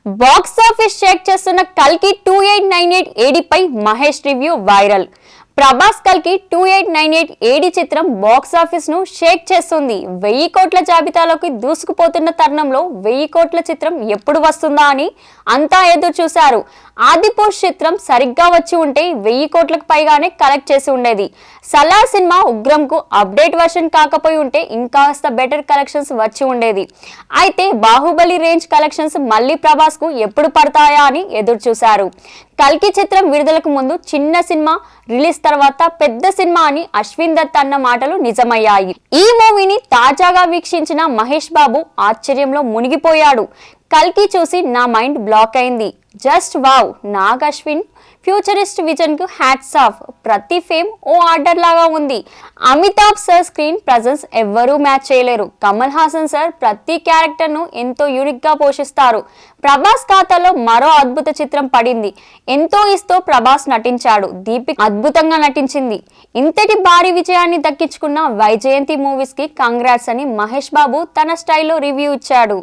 Box office Sheikh చేస్తున్న కల్కి 2898 AD పై Mahesh review viral. Prabhas కల్కి 2898 ఏడి చిత్రం బాక్స్ ఆఫీస్ ను షేక్ చేస్తుంది. 1000 కోట్ల జాబితాలోకి దూసుకుపోతున్న తరుణంలో 1000 కోట్ల చిత్రం ఎప్పుడు వస్తుందా అని అంతా ఎదురు చూశారు. ఆదిపురుష్ చిత్రం సరిగ్గా వచ్చి ఉంటే 1000 కోట్లకు పైగానే కలెక్ట్ చేసి ఉండేది. సలార్ సినిమా ఉగ్రంకు అప్డేట్ వర్షన్ కాకపోయి ఉంటే ఇంకాస్త బెటర్ కలెక్షన్స్ వచ్చి ఉండేది. అయితే బాహుబలి రేంజ్ కలెక్షన్స్ మళ్ళీ ప్రభాస్ కు ఎప్పుడు పడతాయా అని ఎదురు చూశారు. కల్కి చిత్రం విడుదలకు ముందు చిన్న సినిమా, రిలీజ్ తర్వాత పెద్ద సినిమా అని అశ్విన్ దత్ అన్న మాటలు నిజమయ్యాయి. ఈ మూవీని తాజాగా వీక్షించిన మహేష్ బాబు ఆశ్చర్యంలో మునిగిపోయాడు. కల్కి చూసి నా మైండ్ బ్లాక్ అయింది. Just wow. Nag Ashwin futurist vision కు హ్యాట్స్ ఆఫ్. ప్రతి ఫేమ్ ఓ ఆర్డర్ లాగా ఉంది. అమితాబ్ సార్ స్క్రీన్ ప్రజెన్స్ ఎవ్వరూ మ్యాచ్ చేయలేరు. కమల్ హాసన్ సార్ ప్రతి క్యారెక్టర్ ను ఎంతో యూనిక్ గా పోషిస్తారు. ప్రభాస్ ఖాతాలో మరో అద్భుత చిత్రం పడింది. ఎంతో ఇస్తో ప్రభాస్ నటించాడు. దీపిక అద్భుతంగా నటించింది. ఇంతటి భారీ విజయాన్ని దక్కించుకున్న వైజయంతి మూవీస్ కి కంగ్రాట్స్ అని మహేష్ బాబు తన స్టైల్లో రివ్యూ ఇచ్చాడు.